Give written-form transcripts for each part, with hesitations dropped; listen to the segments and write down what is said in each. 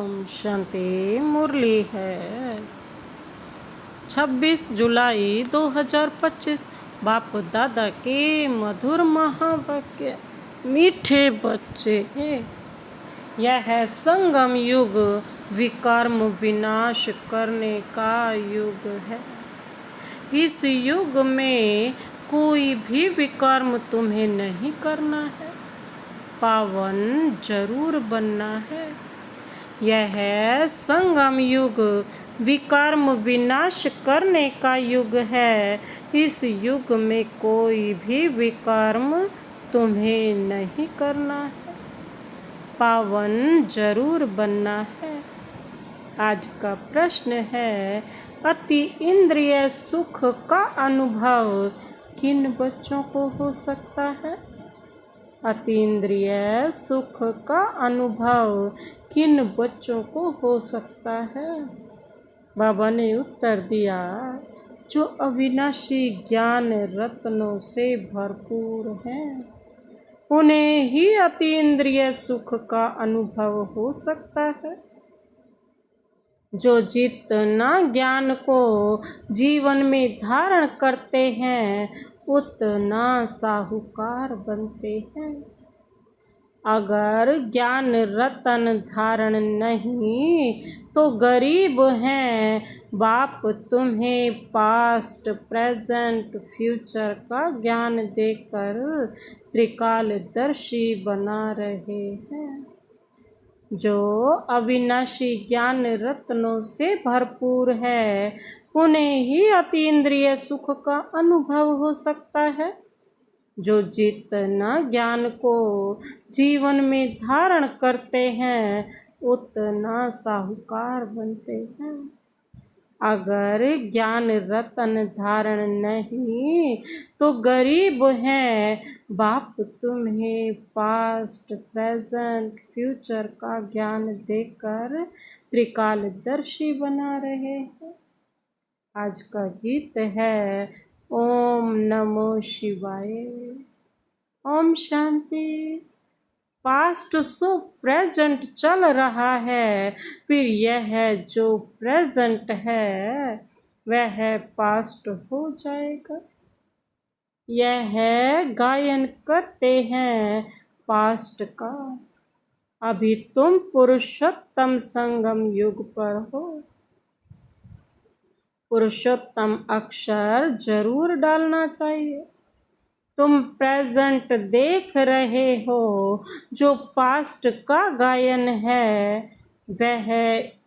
ओम शांति। मुरली है 26 जुलाई 2025। बाप दादा के मधुर महावाक्य। मीठे बच्चे हैं, यह है संगम युग, विकर्म विनाश करने का युग है। इस युग में कोई भी विकर्म तुम्हें नहीं करना है, पावन जरूर बनना है। यह है संगम युग, विकर्म विनाश करने का युग है। इस युग में कोई भी विकर्म तुम्हें नहीं करना है, पावन जरूर बनना है। आज का प्रश्न है, अति इंद्रिय सुख का अनुभव किन बच्चों को हो सकता है? अतीन्द्रिय सुख का अनुभव किन बच्चों को हो सकता है? बाबा ने उत्तर दिया, जो अविनाशी ज्ञान रत्नों से भरपूर हैं, उन्हें ही अतीन्द्रिय सुख का अनुभव हो सकता है। जो जितना ज्ञान को जीवन में धारण करते हैं, उतना साहूकार बनते हैं। अगर ज्ञान रतन धारण नहीं तो गरीब हैं। बाप तुम्हें पास्ट, प्रेजेंट, फ्यूचर का ज्ञान देकर त्रिकालदर्शी बना रहे हैं। जो अविनाशी ज्ञान रत्नों से भरपूर है, उन्हें ही अतीन्द्रिय सुख का अनुभव हो सकता है। जो जितना ज्ञान को जीवन में धारण करते हैं, उतना साहूकार बनते हैं। अगर ज्ञान रतन धारण नहीं तो गरीब हैं। बाप तुम्हें पास्ट, प्रेजेंट, फ्यूचर का ज्ञान देकर त्रिकालदर्शी बना रहे हैं। आज का गीत है ओम नमो शिवाय। Om Shanti. Past so present चल रहा है, फिर यह जो प्रेजेंट है वह पास्ट हो जाएगा। यह गायन करते हैं पास्ट का। अभी तुम पुरुषोत्तम संगम युग पर हो। पुरुषोत्तम अक्षर जरूर डालना चाहिए। तुम प्रेजेंट देख रहे हो, जो पास्ट का गायन है वह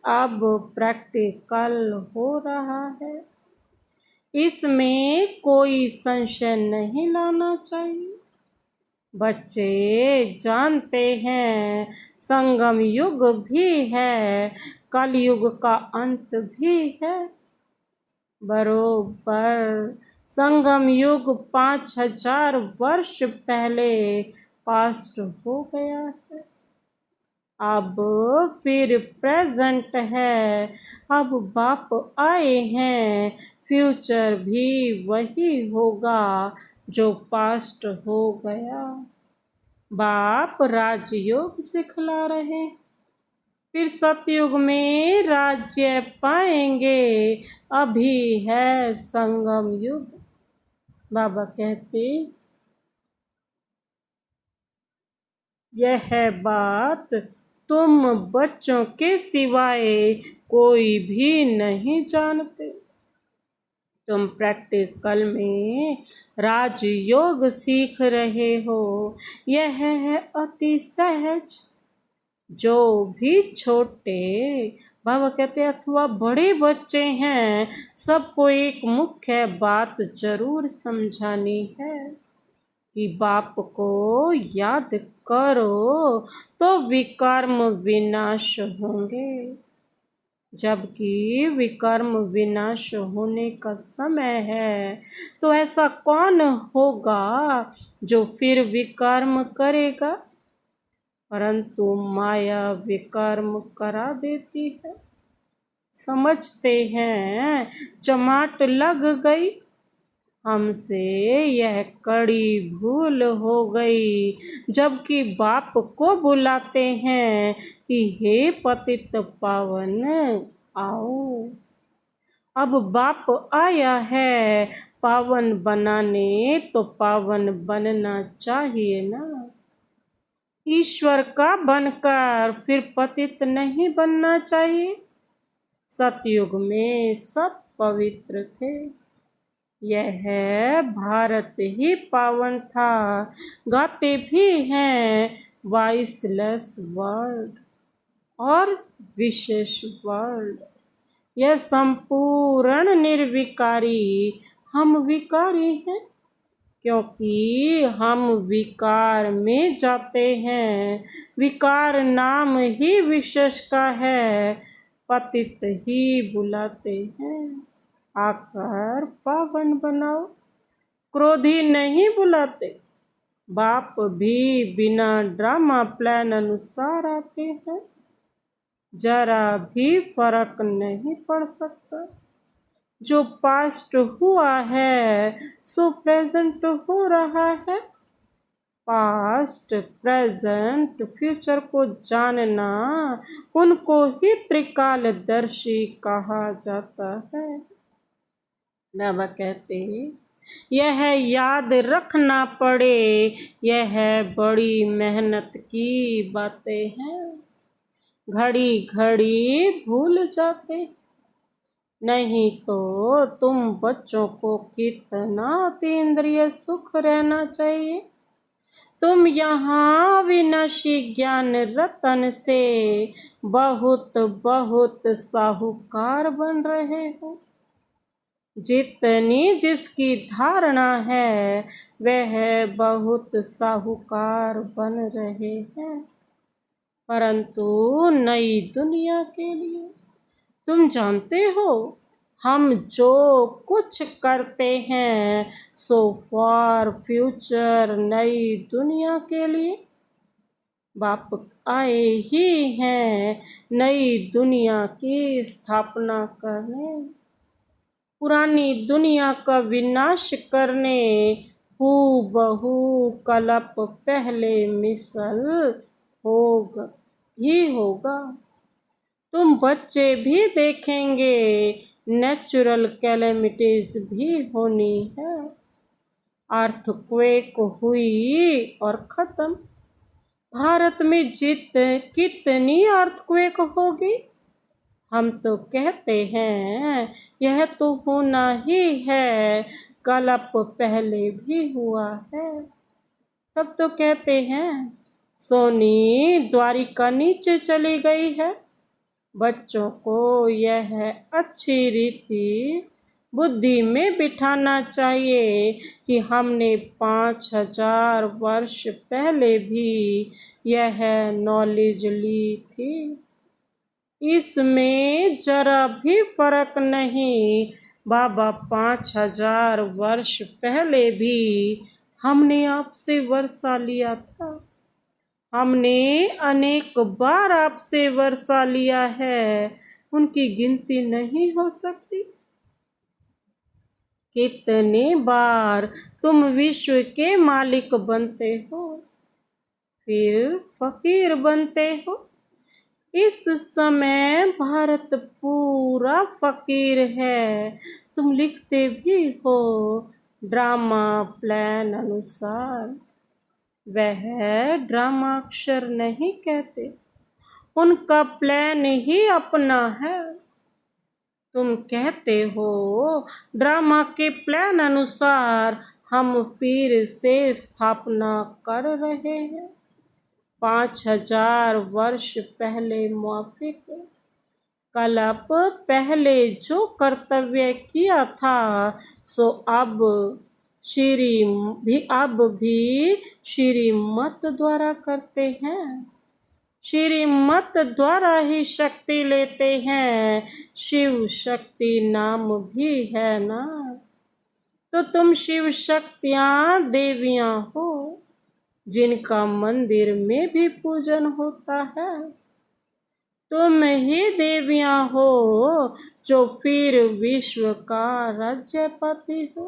अब प्रैक्टिकल हो रहा है। इसमें कोई संशय नहीं लाना चाहिए। बच्चे जानते हैं संगम युग भी है, कलयुग का अंत भी है। बरोबर संगम युग 5000 वर्ष पहले पास्ट हो गया है। अब फिर प्रेजेंट है। अब बाप आए हैं, फ्यूचर भी वही होगा जो पास्ट हो गया। बाप राजयोग सिखला रहे, फिर सतयुग में राज्य पाएंगे। अभी है संगम युग। बाबा कहते, यह बात तुम बच्चों के सिवाय कोई भी नहीं जानते। तुम प्रैक्टिकल में राजयोग सीख रहे हो। यह है अति सहज। जो भी छोटे, बाबा कहते अथवा बड़े बच्चे हैं, सबको एक मुख्य बात जरूर समझानी है कि बाप को याद करो तो विकर्म विनाश होंगे। जबकि विकर्म विनाश होने का समय है, तो ऐसा कौन होगा जो फिर विकर्म करेगा? परंतु माया विकर्म करा देती है। समझते हैं चमाट लग गई, हमसे यह कड़ी भूल हो गई, जबकि बाप को बुलाते हैं कि हे पतित पावन आओ। अब बाप आया है पावन बनाने, तो पावन बनना चाहिए ना। ईश्वर का बनकर फिर पतित नहीं बनना चाहिए। सतयुग में सब पवित्र थे, यह भारत ही पावन था। गाते भी हैं वॉइसलेस वर्ल्ड और विशेष वर्ल्ड। यह संपूर्ण निर्विकारी, हम विकारी हैं, क्योंकि हम विकार में जाते हैं। विकार नाम ही विशेष का है, पतित ही बुलाते हैं। आकर पावन बनाओ, क्रोधी नहीं बुलाते। बाप भी बिना ड्रामा प्लान अनुसार आते हैं, जरा भी फर्क नहीं पड़ सकता। जो पास्ट हुआ है सो प्रेजेंट हो रहा है। पास्ट, प्रेजेंट, फ्यूचर को जानना, उनको ही त्रिकालदर्शी कहा जाता है। बाबा कहते हैं यह याद रखना पड़े, यह बड़ी मेहनत की बातें हैं। घड़ी घड़ी भूल जाते, नहीं तो तुम बच्चों को कितना अतीन्द्रिय सुख रहना चाहिए। तुम यहाँ विनाशी ज्ञान रतन से बहुत बहुत साहूकार बन रहे हो। जितनी जिसकी धारणा है वह बहुत साहूकार बन रहे हैं, परंतु नई दुनिया के लिए तुम जानते हो हम जो कुछ करते हैं सो फॉर फ्यूचर, नई दुनिया के लिए। बाप आए ही हैं नई दुनिया की स्थापना करने, पुरानी दुनिया का विनाश करने। हूबहू कल्प पहले मिसल होगा ही होगा। तुम बच्चे भी देखेंगे, नेचुरल कैलेमिटीज भी होनी है। अर्थक्वेक हुई और खत्म। भारत में कितनी अर्थक्वेक होगी? हम तो कहते हैं यह तो होना ही है, कल्प पहले भी हुआ है। तब तो कहते हैं सोनी द्वारिका नीचे चली गई है। बच्चों को यह अच्छी रीति बुद्धि में बिठाना चाहिए कि हमने 5000 वर्ष पहले भी यह नॉलेज ली थी। इसमें जरा भी फर्क नहीं। बाबा 5000 वर्ष पहले भी हमने आपसे वर्षा लिया था। हमने अनेक बार आपसे वर्षा लिया है, उनकी गिनती नहीं हो सकती। कितने बार तुम विश्व के मालिक बनते हो, फिर फकीर बनते हो। इस समय भारत पूरा फकीर है। तुम लिखते भी हो ड्रामा प्लान अनुसार। वह ड्रामा अक्षर नहीं कहते, उनका प्लान ही अपना है। तुम कहते हो ड्रामा के प्लान अनुसार हम फिर से स्थापना कर रहे हैं। 5000 वर्ष पहले मौफिक कल्प पहले जो कर्तव्य किया था सो अब भी श्रीमत द्वारा करते हैं। श्रीमत द्वारा ही शक्ति लेते हैं। शिव शक्ति नाम भी है ना, तो तुम शिव शक्तियाँ देवियाँ हो, जिनका मंदिर में भी पूजन होता है। तुम ही देवियाँ हो जो फिर विश्व का राज्यपति हो।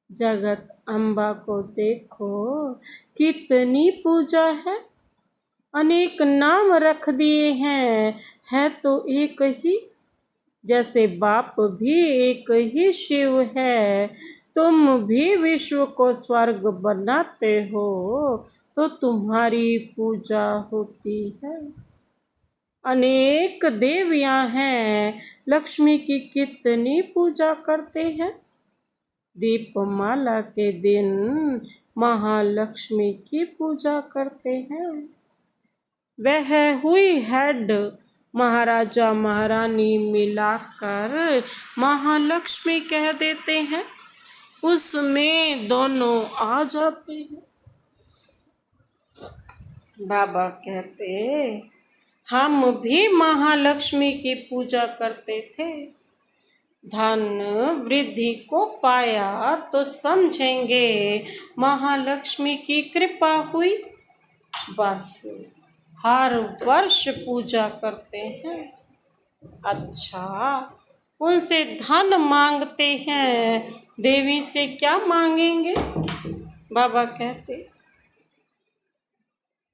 जगत अम्बा को देखो कितनी पूजा है, अनेक नाम रख दिए हैं, है तो एक ही। जैसे बाप भी एक ही शिव है, तुम भी विश्व को स्वर्ग बनाते हो तो तुम्हारी पूजा होती है। अनेक देवियां हैं, लक्ष्मी की कितनी पूजा करते हैं। दीपमाला के दिन महालक्ष्मी की पूजा करते हैं। वह हुई हेड, महाराजा महारानी मिलाकर महालक्ष्मी कह देते हैं, उसमें दोनों आ जाते हैं। बाबा कहते हम भी महालक्ष्मी की पूजा करते थे। धन वृद्धि को पाया तो समझेंगे महालक्ष्मी की कृपा हुई। बस हर वर्ष पूजा करते हैं। अच्छा, उनसे धन मांगते हैं, देवी से क्या मांगेंगे? बाबा कहते,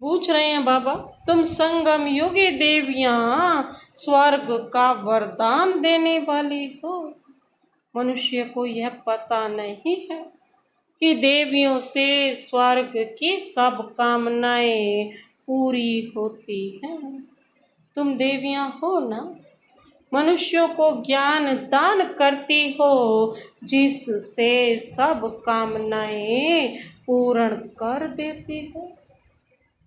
पूछ रहे हैं बाबा, तुम संगम युगी देवियां स्वर्ग का वरदान देने वाली हो। मनुष्य को यह पता नहीं है कि देवियों से स्वर्ग की सब कामनाएं पूरी होती हैं। तुम देवियां हो ना, मनुष्यों को ज्ञान दान करती हो, जिससे सब कामनाएं पूर्ण कर देती हो।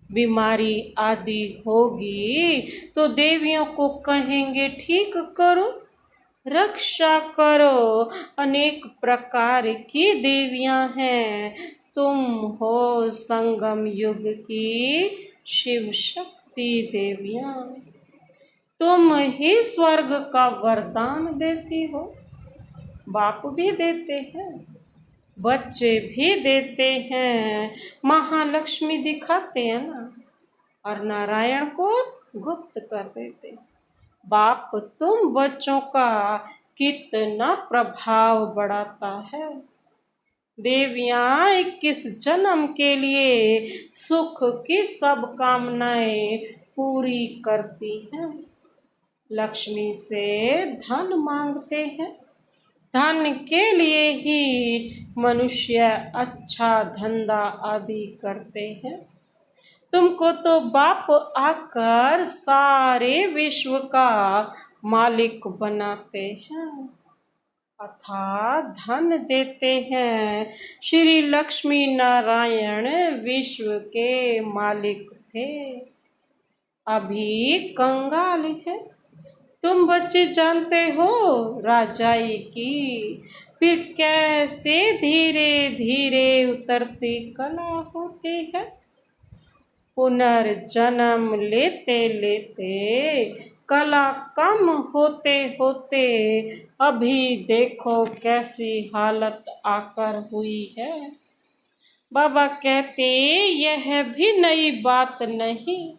बीमारी आदि होगी तो देवियों को कहेंगे ठीक करो, रक्षा करो। अनेक प्रकार की देवियां हैं, तुम हो संगम युग की शिव शक्ति देवियां। तुम ही स्वर्ग का वरदान देती हो। बाप भी देते हैं, बच्चे भी देते हैं, महालक्ष्मी दिखाते हैं ना, और नारायण को गुप्त कर देते। बाप तुम बच्चों का कितना प्रभाव बढ़ाता है। देवियां 21 जन्म के लिए सुख की सब कामनाएं पूरी करती हैं। लक्ष्मी से धन मांगते हैं, धन के लिए ही मनुष्य अच्छा धंधा आदि करते हैं। तुमको तो बाप आकर सारे विश्व का मालिक बनाते हैं, अर्थात धन देते हैं। श्री लक्ष्मी नारायण विश्व के मालिक थे, अभी कंगाल है। तुम बच्चे जानते हो राजाई की, फिर कैसे धीरे धीरे उतरती कला होती है। पुनर्जन्म लेते लेते कला कम होते होते अभी देखो कैसी हालत आकर हुई है। बाबा कहते यह भी नई बात नहीं,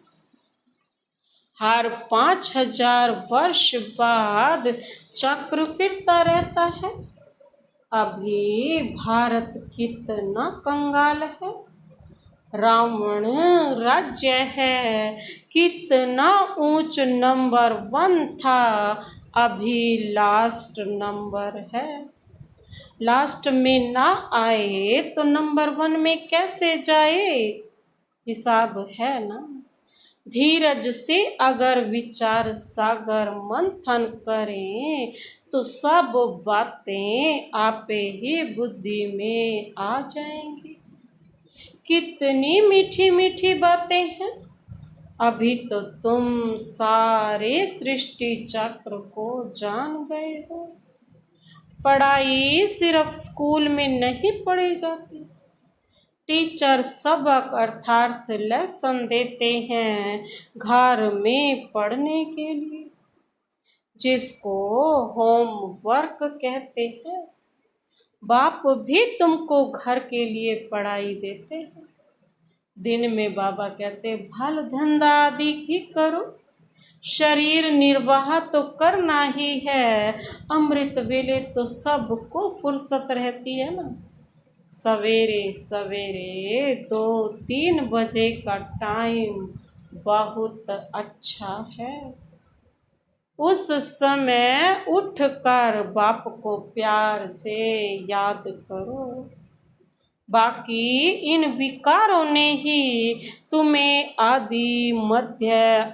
हर 5000 वर्ष बाद चक्र फिरता रहता है। अभी भारत कितना कंगाल है, रावण राज्य है, कितना ऊंच नंबर 1 था, अभी लास्ट नंबर है। लास्ट में ना आए तो नंबर 1 में कैसे जाए? हिसाब है ना। धीरज से अगर विचार सागर मंथन करें तो सब बातें आपे ही बुद्धि में आ जाएंगी। कितनी मीठी मीठी बातें हैं। अभी तो तुम सारे सृष्टि चक्र को जान गए हो। पढ़ाई सिर्फ स्कूल में नहीं पढ़ी जाती, टीचर सबक अर्थात लेसन देते हैं घर में पढ़ने के लिए, जिसको होमवर्क कहते हैं। बाप भी तुमको घर के लिए पढ़ाई देते हैं। दिन में बाबा कहते भल धंधा आदि ही करो, शरीर निर्वाह तो करना ही है। अमृत वेले तो सबको फुर्सत रहती है ना, सवेरे सवेरे 2-3 बजे का टाइम बहुत अच्छा है। उस समय उठकर बाप को प्यार से याद करो। बाकी इन विकारों ने ही तुम्हें आदि मध्य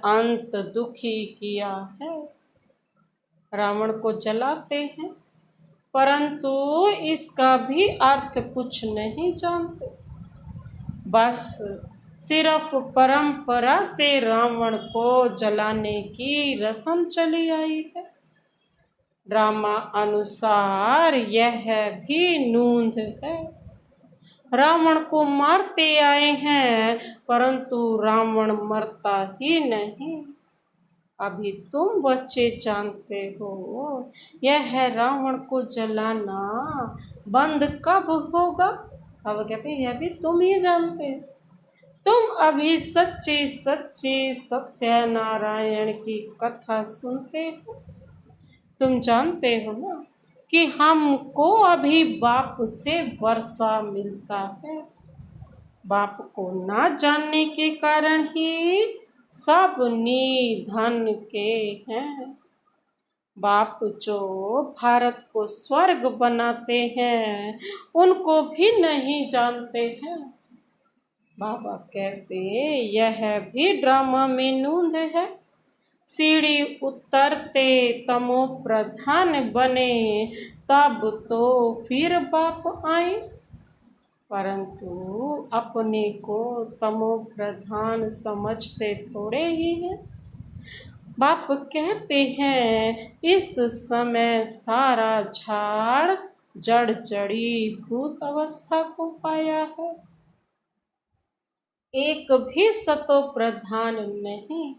अंत दुखी किया है। रावण को जलाते हैं परंतु इसका भी अर्थ कुछ नहीं जानते। बस सिर्फ परंपरा से रावण को जलाने की रस्म चली आई है। ड्रामा अनुसार यह भी नूंद है। रावण को मारते आए हैं परंतु रावण मरता ही नहीं। अभी तुम बच्चे जानते हो यह रावण को जलाना बंद कब होगा। अब कहते यह भी तुम ही जानते हो। तुम अभी सच्चे सच्चे सत्यनारायण की कथा सुनते हो। तुम जानते हो ना कि हमको अभी बाप से वर्षा मिलता है। बाप को ना जानने के कारण ही सब निधन के हैं। बाप जो भारत को स्वर्ग बनाते हैं उनको भी नहीं जानते हैं। बाबा कहते यह भी ड्रामा में नूंद है। सीढ़ी उतरते तमो प्रधान बने तब तो फिर बाप आए परंतु अपने को तमो प्रधान समझते थोड़े ही हैं। बाप कहते हैं इस समय सारा झाड़ जड़ जड़ी भूत अवस्था को पाया है। एक भी सतो प्रधान नहीं।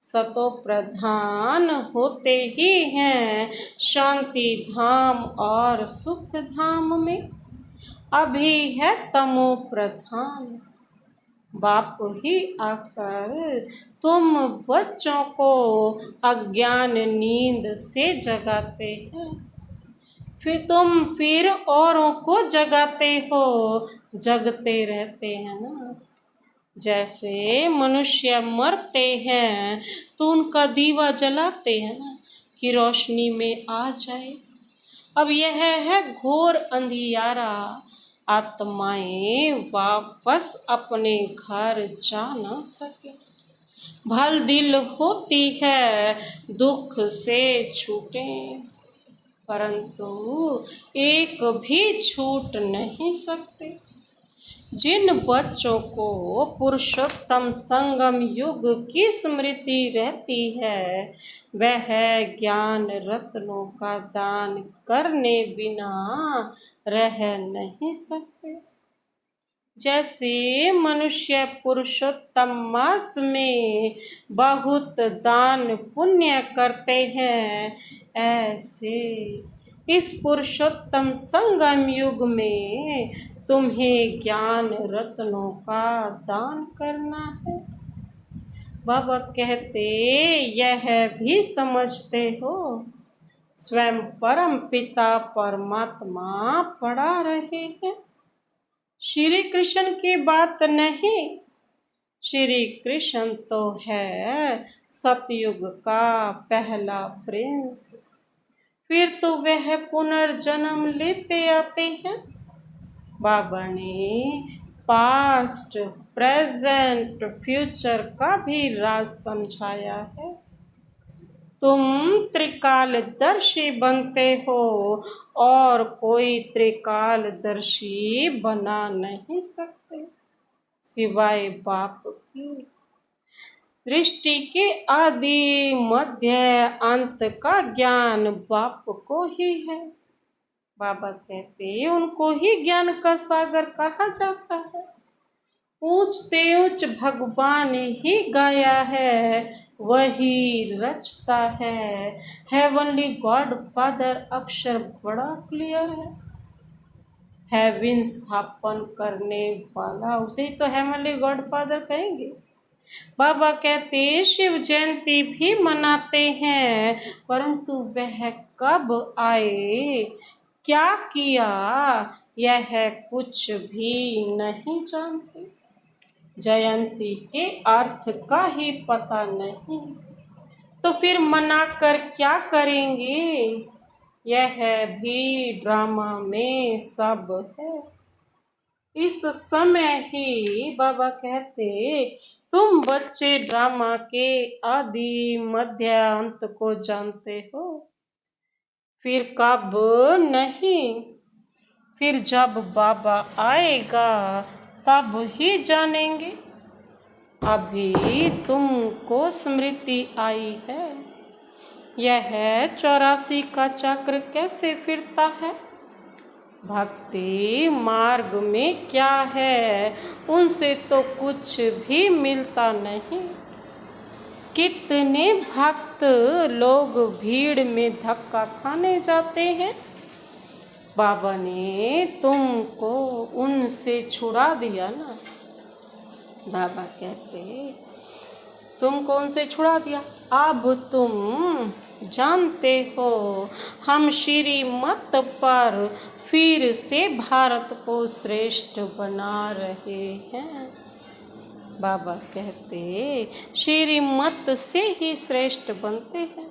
सतो प्रधान होते ही हैं शांति धाम और सुख धाम में। अभी है तमो प्रधान। बाप ही आकर तुम बच्चों को अज्ञान नींद से जगाते हैं। फिर औरों को जगाते हो। जगते रहते हैं ना। जैसे मनुष्य मरते हैं तो उनका दीवा जलाते हैं ना कि रोशनी में आ जाए। अब यह है घोर अंधियारा। आत्माएं वापस अपने घर जा न सके। भल दिल होती है दुख से छूटे परंतु एक भी छूट नहीं सकते। जिन बच्चों को पुरुषोत्तम संगम युग की स्मृति रहती है वह ज्ञान रत्नों का दान करने बिना रह नहीं सकते। जैसे मनुष्य पुरुषोत्तम मास में बहुत दान पुण्य करते हैं ऐसे इस पुरुषोत्तम संगम युग में तुम्हें ज्ञान रत्नों का दान करना है। बाबा कहते यह भी समझते हो स्वयं परम पिता परमात्मा पढ़ा रहे हैं। श्री कृष्ण की बात नहीं। श्री कृष्ण तो है सतयुग का पहला प्रिंस। फिर तो वह पुनर्जन्म लेते आते हैं। बाबा ने पास्ट प्रेजेंट फ्यूचर का भी राज समझाया है। तुम त्रिकालदर्शी बनते हो और कोई त्रिकालदर्शी बना नहीं सकते सिवाय बाप की। दृष्टि के आदि मध्य अंत का ज्ञान बाप को ही है। बाबा कहते उनको ही ज्ञान का सागर कहा जाता है। ऊंचते ऊंच भगवान ही गाया है वही रचता है। हेवनली गॉड फादर अक्षर बड़ा क्लियर है। हेवन स्थापन करने वाला उसे तो हेवनली गॉड फादर कहेंगे। बाबा कहते शिव जयंती भी मनाते हैं परंतु वह कब आए क्या किया यह कुछ भी नहीं जानते। जयंती के अर्थ का ही पता नहीं, तो फिर मना कर क्या करेंगे। यह भी ड्रामा में सब है। इस समय ही बाबा कहते, तुम बच्चे ड्रामा के आदि मध्य अंत को जानते हो, फिर कब नहीं। फिर जब बाबा आएगा तब ही जानेंगे। अभी तुमको स्मृति आई है, यह 84 का चक्र कैसे फिरता है। भक्ति मार्ग में क्या है, उनसे तो कुछ भी मिलता नहीं। कितने भक्त लोग भीड़ में धक्का खाने जाते हैं। बाबा ने तुमको उनसे छुड़ा दिया ना। बाबा कहते, तुमको उनसे छुड़ा दिया। अब तुम जानते हो, हम श्रीमत पर फिर से भारत को श्रेष्ठ बना रहे हैं। बाबा कहते, श्रीमत से ही श्रेष्ठ बनते हैं।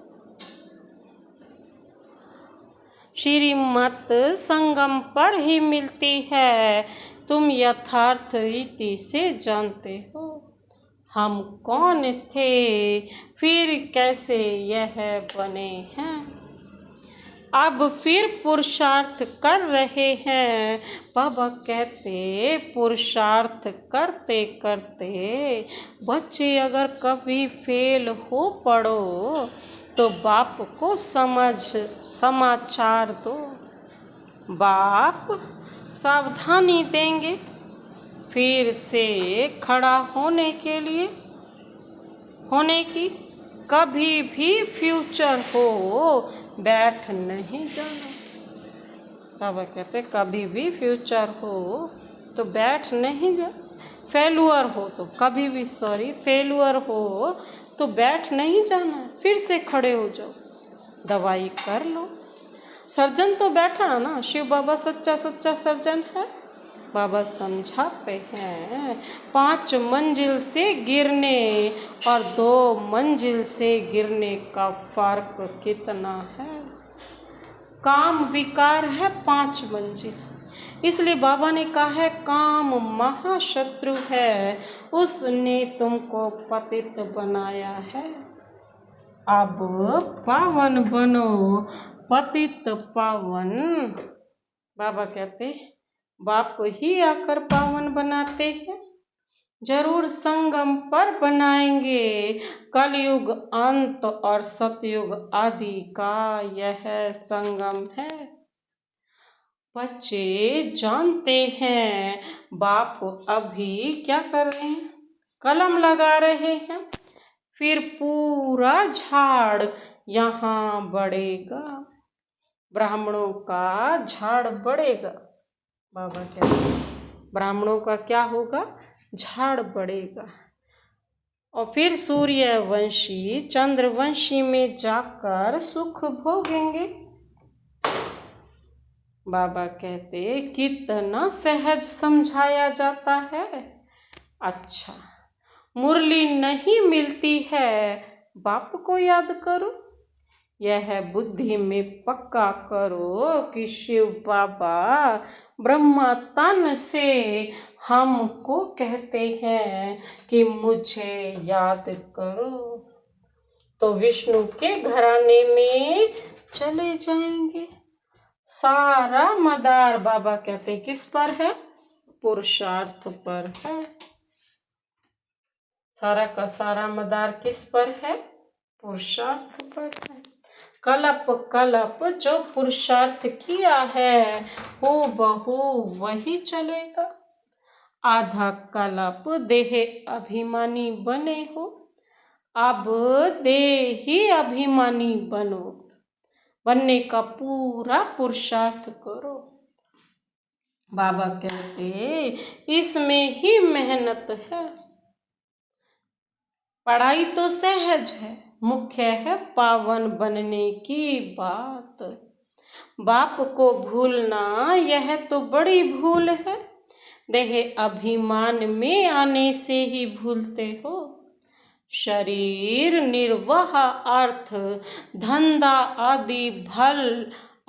श्रीमत संगम पर ही मिलती है। तुम यथार्थ रीति से जानते हो, हम कौन थे, फिर कैसे यह बने हैं। अब फिर पुरुषार्थ कर रहे हैं। बाबा कहते, पुरुषार्थ करते करते बच्चे अगर कभी फेल हो पड़ो तो बाप को समाचार दो। बाप सावधानी देंगे फिर से खड़ा होने के लिए, होने की। कभी भी फ्यूचर हो बैठ नहीं जाना। बाबा कहते, कभी भी फ्यूचर हो तो बैठ नहीं जा। फेलुअर हो तो कभी भी फेलुअर हो तो बैठ नहीं जाना, फिर से खड़े हो जाओ, दवाई कर लो। सर्जन तो बैठा ना, शिव बाबा सच्चा सर्जन है। बाबा समझाते हैं, 5 मंजिल से गिरने और 2 मंजिल से गिरने का फर्क कितना है। काम विकार है 5 मंजिल, इसलिए बाबा ने कहा है काम महाशत्रु है, उसने तुमको पतित बनाया है। अब पावन बनो, पतित पावन। बाबा कहते, बाप ही आकर पावन बनाते हैं। जरूर संगम पर बनाएंगे। कलयुग अंत और सतयुग आदि का यह संगम है। बच्चे जानते हैं, बाप अभी क्या कर रहे हैं, कलम लगा रहे हैं। फिर पूरा झाड़ यहाँ बढ़ेगा, ब्राह्मणों का झाड़ बढ़ेगा। बाबा कहते हैं, ब्राह्मणों का क्या होगा, झाड़ बढ़ेगा। और फिर सूर्यवंशी चंद्रवंशी में जाकर सुख भोगेंगे। बाबा कहते, कितना सहज समझाया जाता है। अच्छा, मुरली नहीं मिलती है, बाप को याद करो। यह बुद्धि में पक्का करो कि शिव बाबा ब्रह्मा तन से हमको कहते हैं कि मुझे याद करो, तो विष्णु के घराने में चले जाएंगे। सारा मदार बाबा कहते किस पर है, पुरुषार्थ पर है। सारा का सारा मदार किस पर है, पुरुषार्थ पर है। कलप कलप जो पुरुषार्थ किया है हो बहु वही चलेगा। आधा कलप देह अभिमानी बने हो, अब देही अभिमानी बनो। बनने का पूरा पुरुषार्थ करो। बाबा कहते, इसमें ही मेहनत है। पढ़ाई तो सहज है, मुख्य है पावन बनने की बात। बाप को भूलना यह तो बड़ी भूल है। देह अभिमान में आने से ही भूलते हो। शरीर निर्वाह अर्थ धंधा आदि भल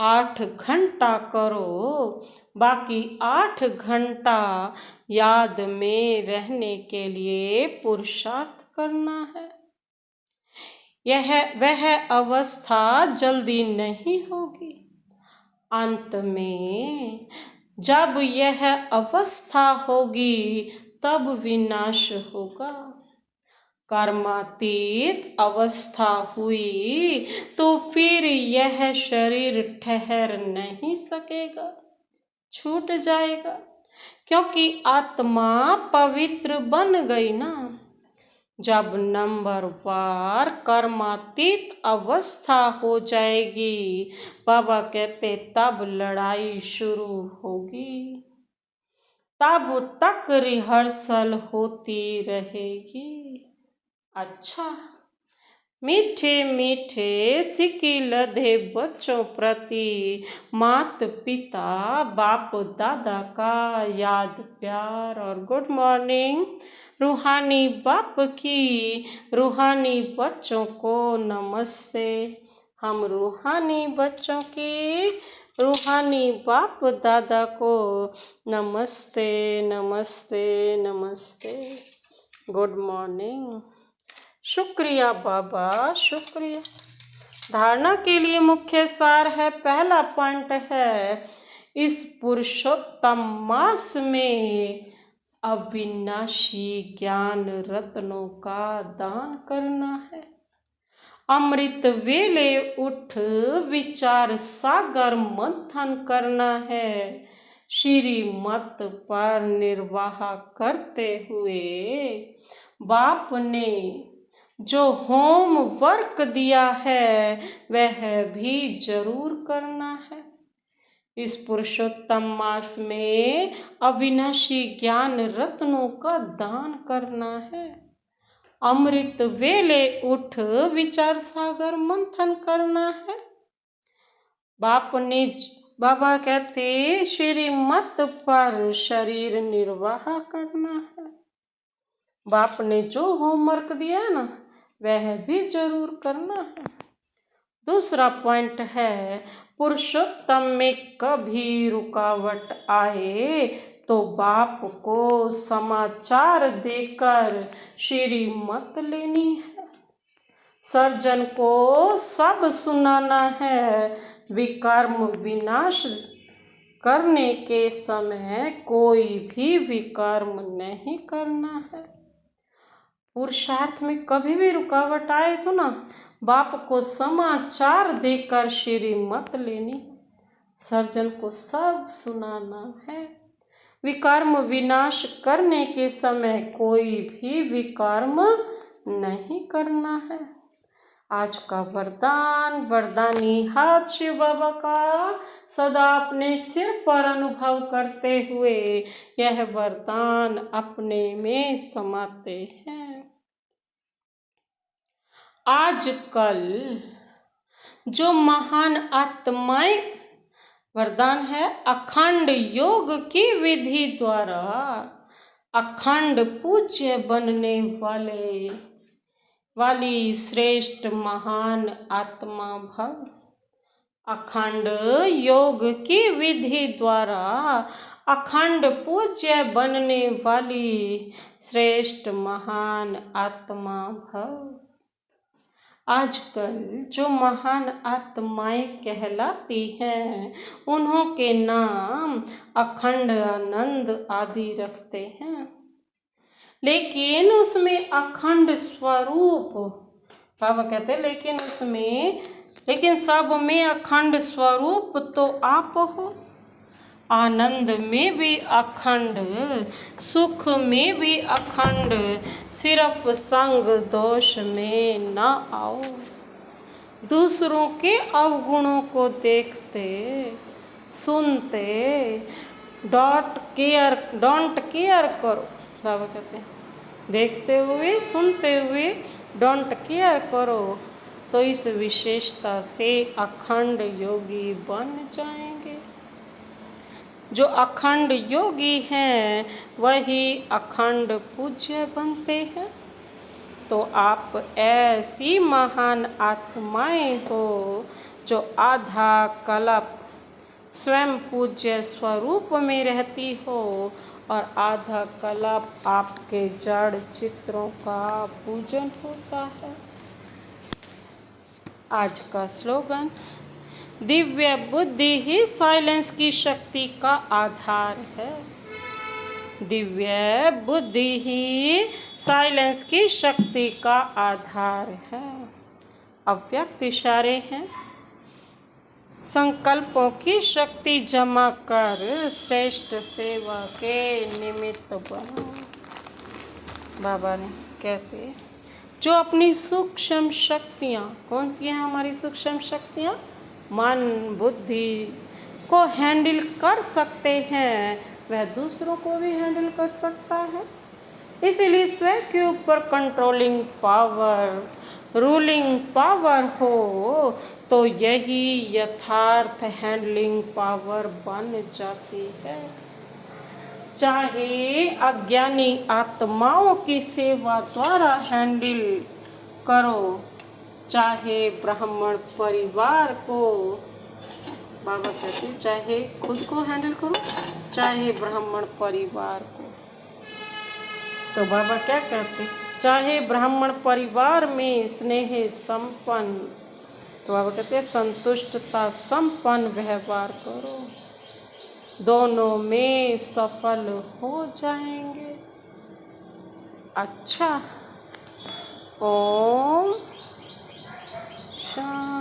8 घंटा करो, बाकी 8 घंटा याद में रहने के लिए पुरुषार्थ करना है। वह अवस्था जल्दी नहीं होगी। अंत में जब यह अवस्था होगी तब विनाश होगा। कर्मातीत अवस्था हुई तो फिर यह शरीर ठहर नहीं सकेगा, छूट जाएगा, क्योंकि आत्मा पवित्र बन गई ना। जब नंबरवार कर्मातीत अवस्था हो जाएगी, बाबा कहते तब लड़ाई शुरू होगी। तब तक रिहर्सल होती रहेगी। अच्छा, मीठे मीठे सिक्के लदे बच्चों प्रति माता पिता बाप दादा का याद प्यार और गुड मॉर्निंग। रूहानी बाप की रूहानी बच्चों को नमस्ते। हम रूहानी बच्चों की रूहानी बाप दादा को नमस्ते नमस्ते नमस्ते, गुड मॉर्निंग। शुक्रिया बाबा, शुक्रिया। धारणा के लिए मुख्य सार है, पहला पॉइंट है, इस पुरुषोत्तम मास में अविनाशी ज्ञान रत्नों का दान करना है। अमृत वेले उठ विचार सागर मंथन करना है। श्रीमत पर निर्वाह करते हुए बाप ने जो होम वर्क दिया है वह भी जरूर करना है। इस पुरुषोत्तम मास में अविनाशी ज्ञान रत्नों का दान करना है। अमृत वेले उठ विचार सागर मंथन करना है। बाबा कहते श्रीमत पर शरीर निर्वाह करना है। बाप ने जो होमवर्क दिया है ना वह भी जरूर करना है। दूसरा पॉइंट है, पुरुषोत्तम में कभी रुकावट आए तो बाप को समाचार देकर श्रीमत लेनी है। सर्जन को सब सुनाना है। विकर्म विनाश करने के समय कोई भी विकर्म नहीं करना है। पुरुषार्थ में कभी भी रुकावट आए तो ना बाप को समाचार देकर श्रीमत लेनी, सर्जन को सब सुनाना है। विकर्म विनाश करने के समय कोई भी विकर्म नहीं करना है। आज का वरदान, वरदानी हाथ शिव बाबा का सदा अपने सिर पर अनुभव करते हुए यह वरदान अपने में समाते हैं। आजकल जो महान आत्माएं, वरदान है, अखंड योग की विधि द्वारा अखंड पूज्य बनने वाली श्रेष्ठ महान आत्मा भव। अखंड योग की विधि द्वारा अखंड पूज्य बनने वाली श्रेष्ठ महान आत्मा भव। आजकल जो महान आत्माएं कहलाती हैं उन्हों के नाम अखंड, आनंद आदि रखते हैं, लेकिन उसमें अखंड स्वरूप, बाबा कहते हैं लेकिन सब में अखंड स्वरूप तो आप हो। आनंद में भी अखंड, सुख में भी अखंड, सिर्फ संग दोष में न आओ। दूसरों के अवगुणों को देखते सुनते डोंट केयर करो। बाबा कहते हैं देखते हुए सुनते हुए डोंट केयर करो, तो इस विशेषता से अखंड योगी बन जाएंगे। जो अखंड योगी हैं वही अखंड पूज्य बनते हैं। तो आप ऐसी महान आत्माएं हो जो आधा कल्प स्वयं पूज्य स्वरूप में रहती हो और आधा कल्प आपके जड़ चित्रों का पूजन होता है। आज का स्लोगन, दिव्य बुद्धि ही साइलेंस की शक्ति का आधार है। दिव्य बुद्धि ही साइलेंस की शक्ति का आधार है। अव्यक्त इशारे हैं। संकल्पों की शक्ति जमा कर श्रेष्ठ सेवा के निमित्त बनो। बाबा ने कहते, जो अपनी सूक्ष्म शक्तियाँ, कौन सी हैं हमारी सूक्ष्म शक्तियाँ, मन बुद्धि को हैंडल कर सकते हैं, वह दूसरों को भी हैंडल कर सकता है। इसीलिए स्वयं के ऊपर कंट्रोलिंग पावर, रूलिंग पावर हो तो यही यथार्थ हैंडलिंग पावर बन जाती है। चाहे अज्ञानी आत्माओं की सेवा द्वारा हैंडल करो, चाहे ब्राह्मण परिवार को, बाबा कहते चाहे खुद को हैंडल करो, चाहे ब्राह्मण परिवार को। तो बाबा क्या कहते, चाहे ब्राह्मण परिवार में स्नेह संपन्न, तो बाबा कहते संतुष्टता संपन्न व्यवहार करो, दोनों में सफल हो जाएंगे। अच्छा, ओम शांति।